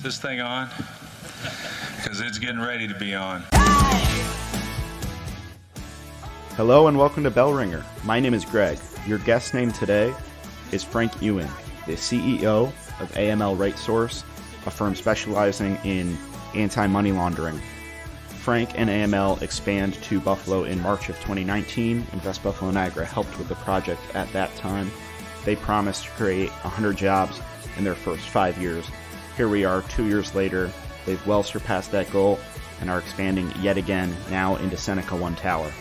this thing on? Because it's getting ready to be on. Hello and welcome to Bell Ringer. My name is Greg. Your guest name today is Frank Ewing, the CEO of AML RightSource, a firm specializing in anti-money laundering. Frank and AML expand to Buffalo in March of 2019, and Buffalo Niagara helped with the project at that time. They promised to create 100 jobs in their first 5 years. Here we are 2 years later. They've well surpassed that goal and are expanding yet again, now into Seneca One Tower.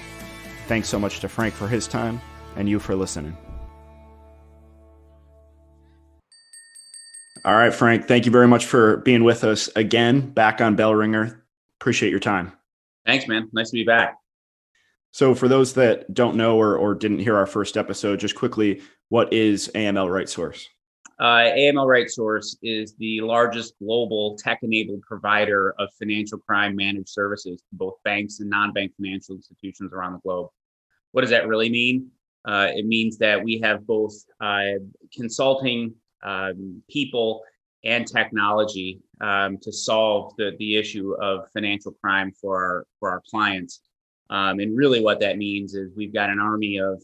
Thanks so much to Frank for his time and you for listening. All right, Frank, thank you very much for being with us again, back on Bell Ringer. Appreciate your time. Thanks, man. Nice to be back. So for those that don't know or didn't hear our first episode, just quickly, what is AML RightSource? AML RightSource is the largest global tech-enabled provider of financial crime managed services to both banks and non-bank financial institutions around the globe. What does that really mean? It means that we have both consulting people and technology to solve the issue of financial crime for our clients. And really what that means is we've got an army of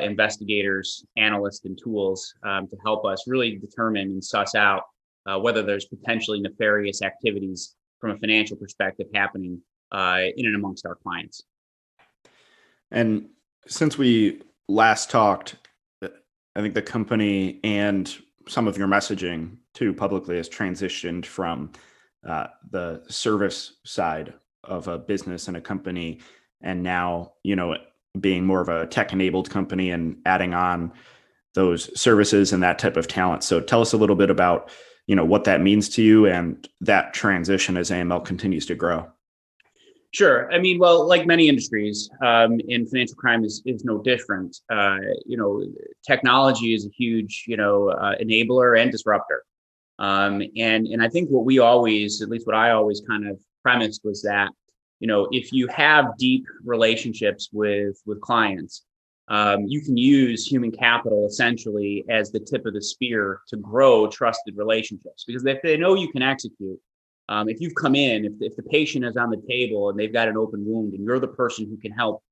investigators, analysts, and tools to help us really determine and suss out whether there's potentially nefarious activities from a financial perspective happening in and amongst our clients. And since we last talked, I think the company and some of your messaging too publicly has transitioned from the service side of a business and a company, and now, being more of a tech-enabled company and adding on those services and that type of talent. So tell us a little bit about, what that means to you and that transition as AML continues to grow. Sure. I mean, well, like many industries, in financial crime is no different. Technology is a huge, enabler and disruptor. And I think what we always, at least what I always kind of premised was that, if you have deep relationships with clients, you can use human capital essentially as the tip of the spear to grow trusted relationships. Because if they know you can execute, if you've come in, if the patient is on the table and they've got an open wound and you're the person who can help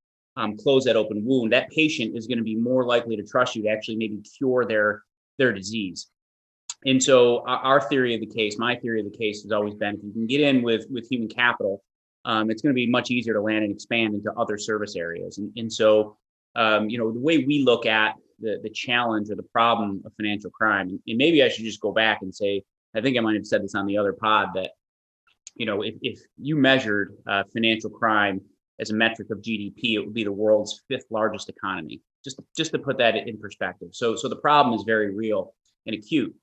close that open wound, that patient is going to be more likely to trust you to actually maybe cure their disease. And so our theory of the case, my theory of the case has always been, if you can get in with human capital, it's going to be much easier to land and expand into other service areas. And so, the way we look at the challenge or the problem of financial crime, and maybe I should just go back and say, I think I might have said this on the other pod, that, if you measured financial crime as a metric of GDP, it would be the world's 5th largest economy, just to put that in perspective. So the problem is very real and acute.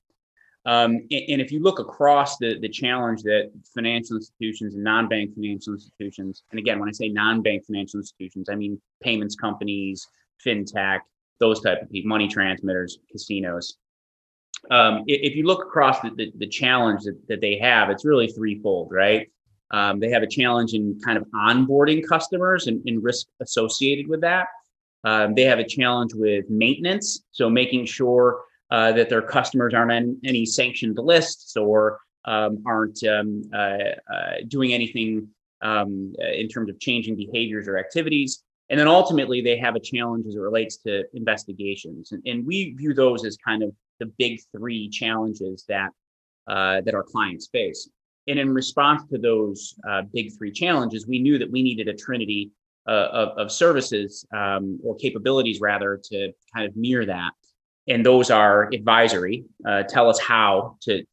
And if you look across the challenge that financial institutions and non-bank financial institutions, and again, when I say non-bank financial institutions, I mean payments companies, fintech, those type of people, money transmitters, casinos. If you look across the challenge that they have, it's really threefold, right? They have a challenge in kind of onboarding customers and risk associated with that. They have a challenge with maintenance, so making sure that their customers aren't on any sanctioned lists or aren't doing anything in terms of changing behaviors or activities. And then ultimately, they have a challenge as it relates to investigations. And we view those as kind of the big 3 challenges that our clients face. And in response to those big 3 challenges, we knew that we needed a trinity of services or capabilities, rather, to kind of mirror that. And those are advisory, tell us how to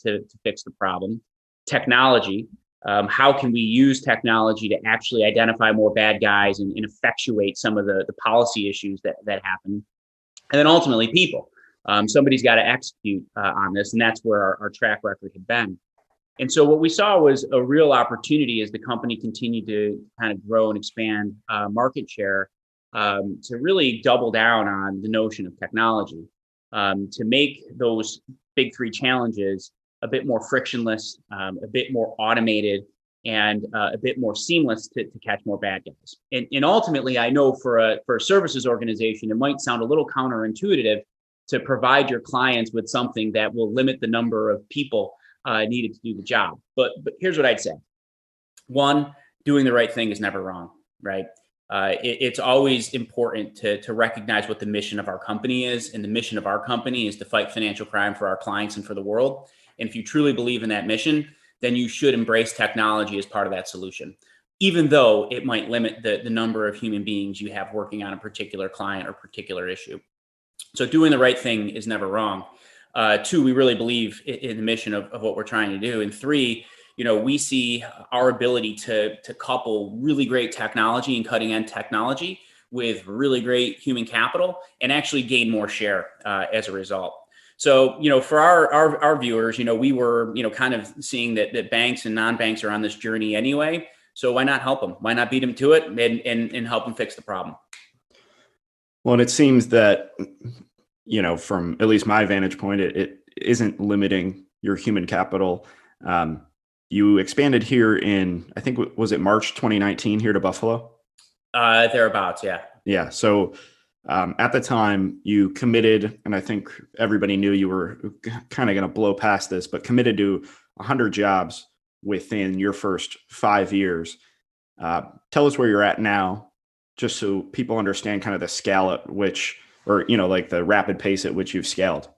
fix the problem; technology, how can we use technology to actually identify more bad guys and effectuate some of the policy issues that happen; and then ultimately people. Somebody's got to execute on this, and that's where our track record had been. And so what we saw was a real opportunity as the company continued to kind of grow and expand market share to really double down on the notion of technology. To make those big 3 challenges a bit more frictionless, a bit more automated, and a bit more seamless to catch more bad guys. And ultimately, I know for a services organization, it might sound a little counterintuitive to provide your clients with something that will limit the number of people needed to do the job. But here's what I'd say. One, doing the right thing is never wrong, right? It's always important to recognize what the mission of our company is. And the mission of our company is to fight financial crime for our clients and for the world. And if you truly believe in that mission, then you should embrace technology as part of that solution, even though it might limit the number of human beings you have working on a particular client or particular issue. So doing the right thing is never wrong. Two, we really believe in the mission of what we're trying to do. And three, we see our ability to couple really great technology and cutting edge technology with really great human capital and actually gain more share as a result. So, for our viewers, we were, kind of seeing that banks and non-banks are on this journey anyway. So why not help them? Why not beat them to it and help them fix the problem? Well, and it seems that, from at least my vantage point, it isn't limiting your human capital. You expanded here in, I think, was it March 2019 here to Buffalo? Thereabouts, yeah. Yeah. So at the time you committed, and I think everybody knew you were kind of going to blow past this, but committed to 100 jobs within your first 5 years. Tell us where you're at now, just so people understand kind of the scale at which, or, like the rapid pace at which you've scaled.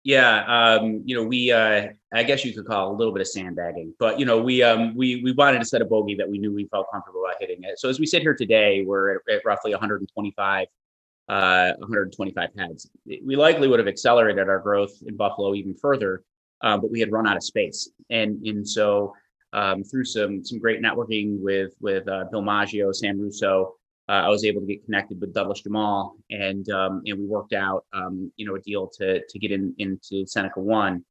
Yeah, we I guess you could call it a little bit of sandbagging, but we wanted to set a bogey that we knew we felt comfortable about hitting it. So as we sit here today, we're at roughly 125 heads. We likely would have accelerated our growth in Buffalo even further, but we had run out of space, and so through some great networking with Bill Maggio, Sam Russo, I was able to get connected with Douglas Jamal, and we worked out a deal to get into Seneca One,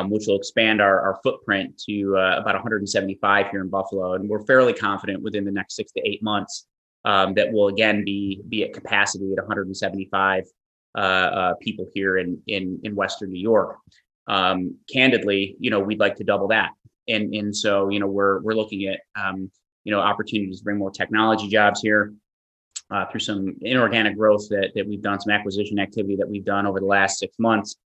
which will expand our footprint to about 175 here in Buffalo, and we're fairly confident within the next 6 to 8 months that we'll again be at capacity at 175 people here in Western New York. Candidly, we'd like to double that, and so we're looking at opportunities to bring more technology jobs here. Through some inorganic growth that we've done, some acquisition activity that we've done over the last 6 months.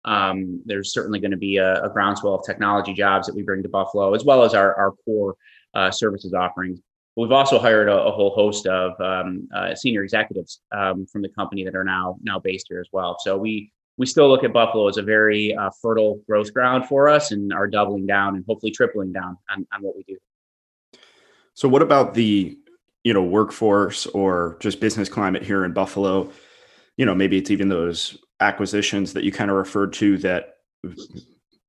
There's certainly going to be a groundswell of technology jobs that we bring to Buffalo, as well as our core services offerings. But we've also hired a whole host of senior executives from the company that are now based here as well. So we still look at Buffalo as a very fertile growth ground for us, and are doubling down and hopefully tripling down on what we do. So what about the workforce or just business climate here in Buffalo? Maybe it's even those acquisitions that you kind of referred to that,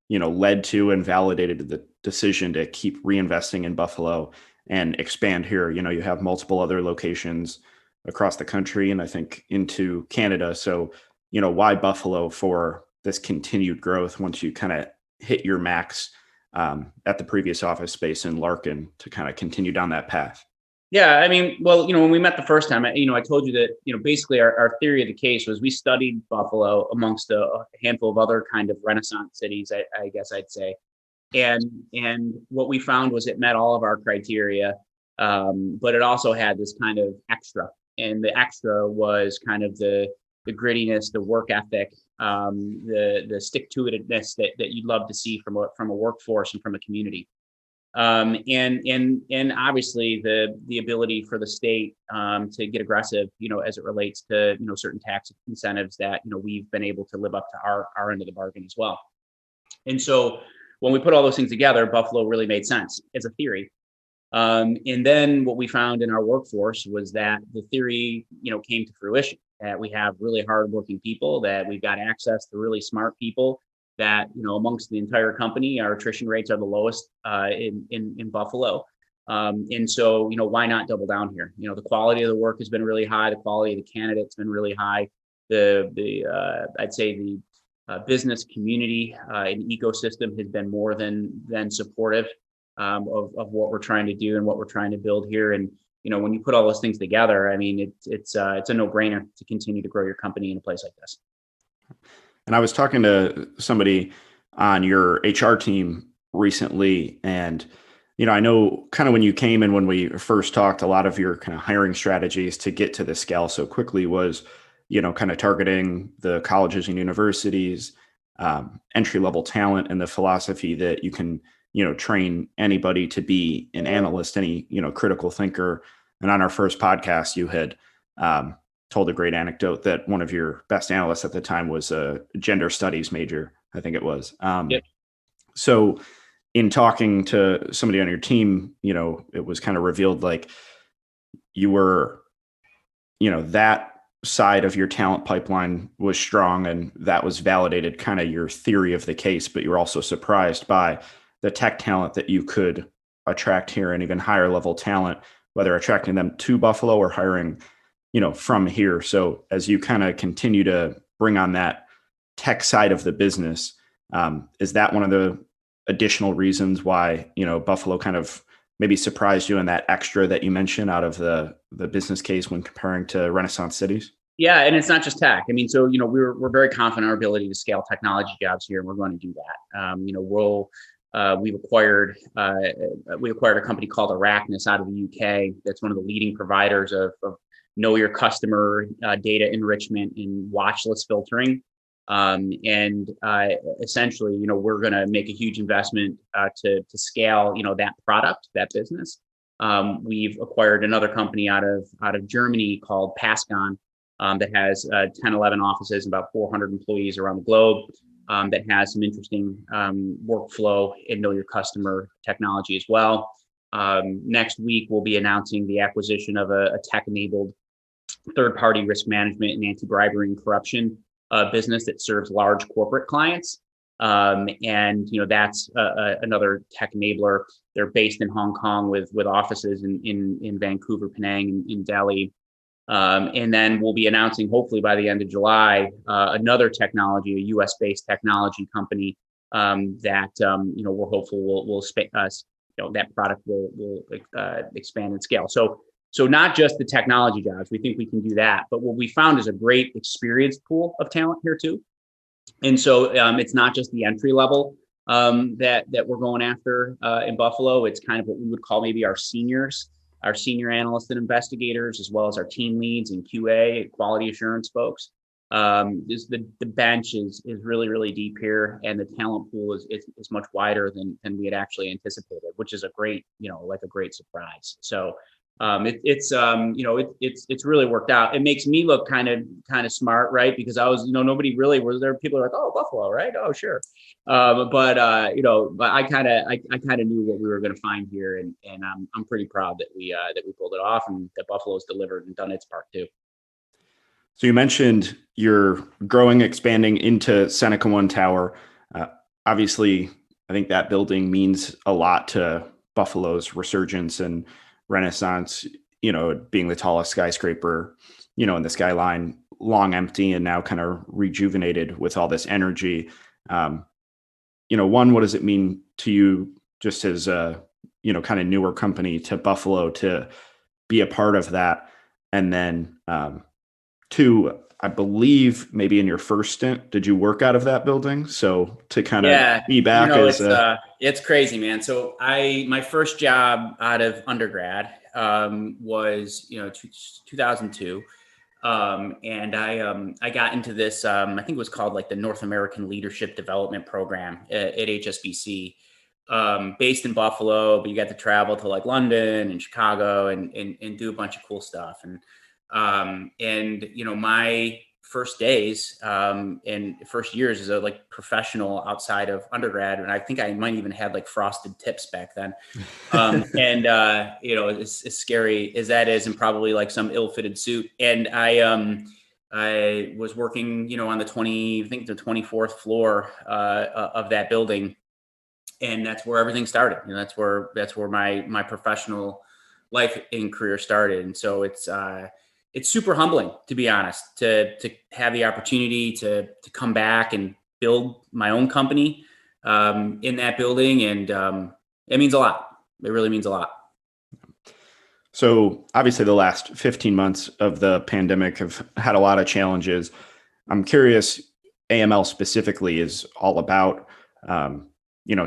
led to and validated the decision to keep reinvesting in Buffalo and expand here. You have multiple other locations across the country and I think into Canada. So, why Buffalo for this continued growth once you kind of hit your max at the previous office space in Larkin to kind of continue down that path? Yeah, I mean, well, when we met the first time, I told you that, basically our theory of the case was we studied Buffalo amongst a handful of other kind of Renaissance cities, I guess I'd say. And what we found was it met all of our criteria, but it also had this kind of extra. And the extra was kind of the grittiness, the work ethic, the stick-to-itiveness that you'd love to see from a workforce and from a community. And obviously the ability for the state to get aggressive, as it relates to certain tax incentives that we've been able to live up to our end of the bargain as well. And so when we put all those things together, Buffalo really made sense as a theory. And then what we found in our workforce was that the theory came to fruition, that we have really hardworking people, that we've got access to really smart people, that amongst the entire company, our attrition rates are the lowest in Buffalo, and so why not double down here? The quality of the work has been really high. The quality of the candidates been really high. I'd say the business community and ecosystem has been more than supportive of what we're trying to do and what we're trying to build here. And when you put all those things together, I mean it's a no-brainer to continue to grow your company in a place like this. And I was talking to somebody on your HR team recently, and I know kind of when you came in, when we first talked, a lot of your kind of hiring strategies to get to the scale so quickly was, kind of targeting the colleges and universities, entry level talent and the philosophy that you can, train anybody to be an analyst, any, critical thinker. And on our first podcast, you had told a great anecdote that one of your best analysts at the time was a gender studies major, I think it was. Yep. So in talking to somebody on your team, it was kind of revealed like you were, that side of your talent pipeline was strong and that was validated kind of your theory of the case, but you were also surprised by the tech talent that you could attract here and even higher level talent, whether attracting them to Buffalo or hiring, from here. So as you kind of continue to bring on that tech side of the business, is that one of the additional reasons why, Buffalo kind of maybe surprised you in that extra that you mentioned out of the business case when comparing to Renaissance cities? Yeah, and it's not just tech. I mean, so we're very confident in our ability to scale technology jobs here, and we're going to do that. We've acquired a company called Arachnus out of the UK. That's one of the leading providers of know your customer data enrichment and watch list filtering. Essentially, we're going to make a huge investment to scale, that product, that business. We've acquired another company out of Germany called Pascon that has 10, 11 offices, about 400 employees around the globe. That has some interesting workflow and know your customer technology as well. Next week, we'll be announcing the acquisition of a tech-enabled third-party risk management and anti-bribery and corruption business that serves large corporate clients. That's another tech enabler. They're based in Hong Kong with offices in Vancouver, Penang, in Delhi. And then we'll be announcing, hopefully by the end of July, another technology, a US-based technology company that we're hopeful that product will expand and scale. So not just the technology jobs, we think we can do that, but what we found is a great experienced pool of talent here too. And so it's not just the entry level that we're going after in Buffalo. It's kind of what we would call maybe our senior analysts and investigators, as well as our team leads and QA, quality assurance folks. The bench is really, really deep here, and the talent pool is much wider than we had actually anticipated, which is a great, a great surprise. So it's really worked out. It makes me look kind of smart, right? Because I was, nobody really was there. People are like, oh, Buffalo, right? Oh, sure. But I kind of knew what we were going to find here, and I'm pretty proud that we pulled it off, and that Buffalo's delivered and done its part too. So you mentioned you're growing, expanding into Seneca One Tower. Obviously, I think that building means a lot to Buffalo's resurgence and renaissance, being the tallest skyscraper, in the skyline, long empty and now kind of rejuvenated with all this energy. One, what does it mean to you just as a, kind of newer company to Buffalo to be a part of that? And then two, I believe maybe in your first stint, did you work out of that building? So to kind of be back it's crazy, man. So my first job out of undergrad was 2002, and I got into this I think it was called like the North American Leadership Development Program at HSBC, based in Buffalo, but you got to travel to like London and Chicago and do a bunch of cool stuff. And my first days and first years as a like professional outside of undergrad, and I think I might even had like frosted tips back then. As scary as that is, and probably like some ill-fitted suit. And I was working, on the 24th floor of that building, and that's where everything started. That's where my professional life and career started. And so it's super humbling, to be honest, to have the opportunity to come back and build my own company in that building. And it means a lot. It really means a lot. So obviously the last 15 months of the pandemic have had a lot of challenges. I'm curious, AML specifically is all about,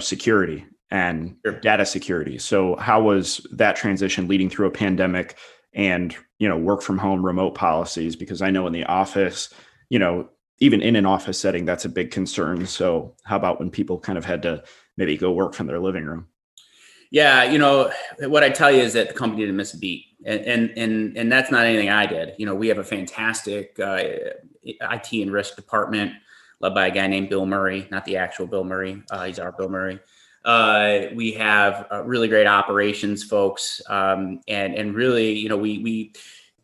security and data security. So how was that transition leading through a pandemic and, work from home, remote policies? Because I know in the office, even in an office setting, that's a big concern. So how about when people kind of had to maybe go work from their living room? Yeah, what I tell you is that the company didn't miss a beat, and that's not anything I did. We have a fantastic IT and risk department led by a guy named Bill Murray, not the actual Bill Murray. He's our Bill Murray. We have really great operations folks, and really,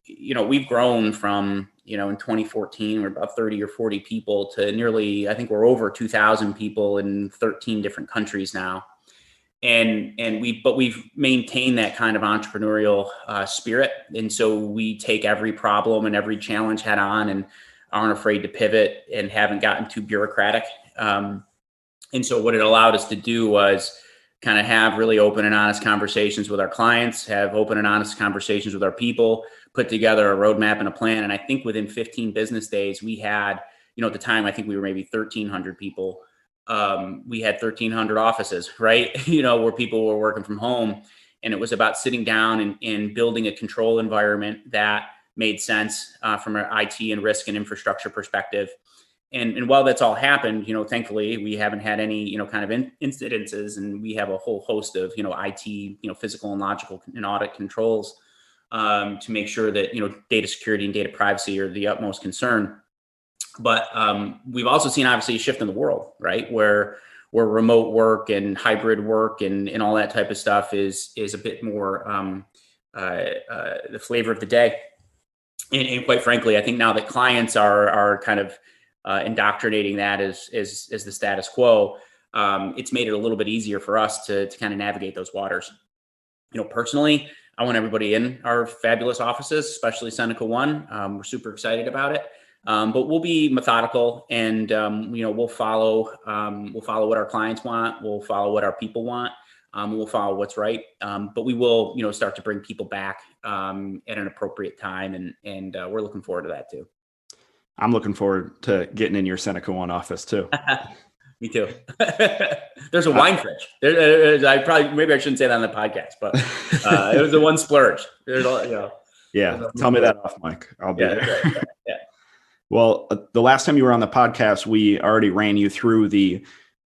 we've grown from in 2014 we're about 30 or 40 people to nearly, I think we're over 2,000 people in 13 different countries now. But we've maintained that kind of entrepreneurial spirit. And so we take every problem and every challenge head on and aren't afraid to pivot and haven't gotten too bureaucratic. And so what it allowed us to do was kind of have really open and honest conversations with our clients, have open and honest conversations with our people, put together a roadmap and a plan. And I think within 15 business days, we had, at the time, I think we were maybe 1,300 people. We had 1,300 offices, right? Where people were working from home. And it was about sitting down and building a control environment that made sense from an IT and risk and infrastructure perspective. And while that's all happened, thankfully, we haven't had any, kind of incidences, and we have a whole host of, IT, physical and logical and audit controls to make sure that, data security and data privacy are the utmost concern. But we've also seen obviously a shift in the world, right? Where remote work and hybrid work and all that type of stuff is a bit more the flavor of the day. And quite frankly, I think now that clients are kind of indoctrinating that as the status quo, it's made it a little bit easier for us to kind of navigate those waters. Personally, I want everybody in our fabulous offices, especially Seneca One. We're super excited about it. But we'll be methodical, and we'll follow what our clients want. We'll follow what our people want. We'll follow what's right. But we will, start to bring people back at an appropriate time, and we're looking forward to that too. I'm looking forward to getting in your Seneca One office too. Me too. There's a wine fridge. Maybe I shouldn't say that on the podcast, but it was the one splurge. Yeah, tell me that off, Mike. I'll be there. Right. Yeah. Well, the last time you were on the podcast, we already ran you through the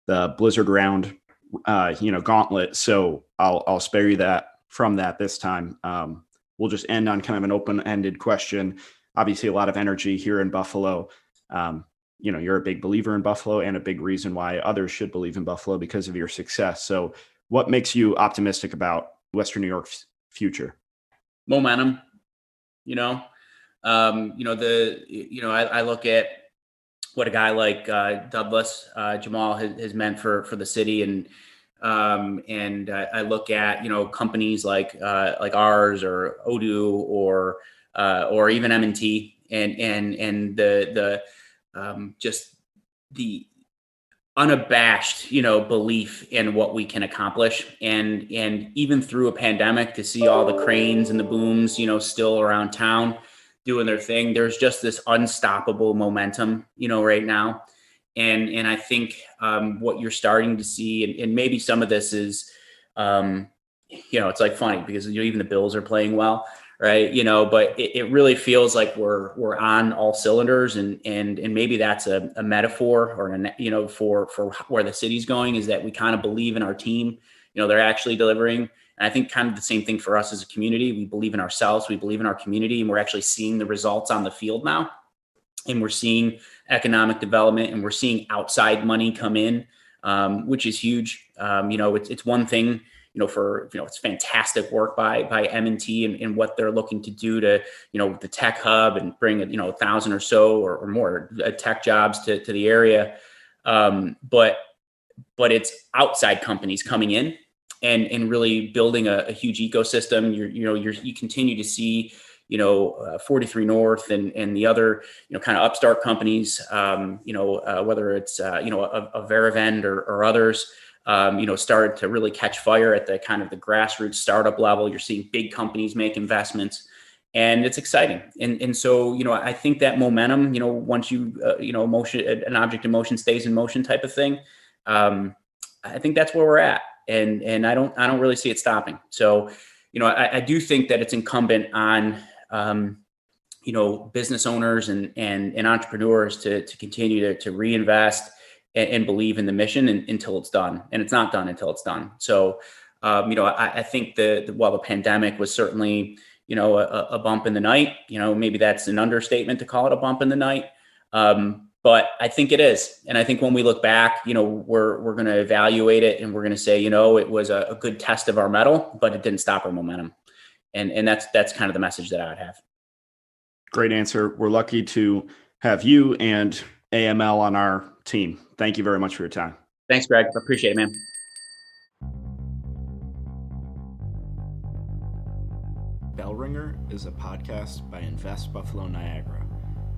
Blizzard round, gauntlet. So I'll spare you that from that this time. We'll just end on kind of an open-ended question. Obviously, a lot of energy here in Buffalo. You're a big believer in Buffalo and a big reason why others should believe in Buffalo because of your success. So what makes you optimistic about Western New York's future? Momentum, I look at what a guy like Douglas Jamal has meant for the city, and I look at companies like ours or Odoo or even M&T and the just the unabashed belief in what we can accomplish, and even through a pandemic, to see all the cranes and the booms still around town doing their thing. There's just this unstoppable momentum right now, and I think what you're starting to see, and maybe some of this is it's like funny because even the Bills are playing well, right? But it really feels like we're on all cylinders, and maybe that's a metaphor or for where the city's going, is that we kind of believe in our team. They're actually delivering. And I think kind of the same thing for us as a community. We believe in ourselves, we believe in our community, and we're actually seeing the results on the field now. And we're seeing economic development, and we're seeing outside money come in, which is huge. It's one thing, it's fantastic work by M&T and what they're looking to do to, the tech hub and bring 1,000 or so or more tech jobs to the area. But it's outside companies coming in and really building a huge ecosystem. You continue to see, 43 North and the other, kind of upstart companies, whether it's, a Veravend or others, started to really catch fire at the kind of the grassroots startup level. You're seeing big companies make investments, and it's exciting. And so, I think that momentum, once motion, an object in motion stays in motion type of thing. I think that's where we're at. And I don't really see it stopping. So, I do think that it's incumbent on, business owners and entrepreneurs to continue to reinvest and believe in the mission until it's done. And it's not done until it's done. So, I think while the pandemic was certainly, a bump in the night, maybe that's an understatement to call it a bump in the night. But I think it is. And I think when we look back, we're going to evaluate it and we're going to say, it was a good test of our mettle, but it didn't stop our momentum. And that's kind of the message that I would have. Great answer. We're lucky to have you and AML on our team. Thank you very much for your time. Thanks, Greg. I appreciate it, man. Bell Ringer is a podcast by Invest Buffalo Niagara,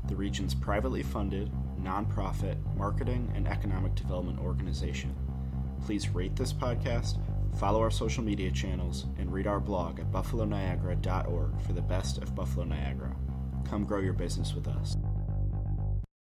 the region's privately funded, nonprofit marketing and economic development organization. Please rate this podcast, follow our social media channels, and read our blog at buffaloniagara.org for the best of Buffalo Niagara. Come grow your business with us.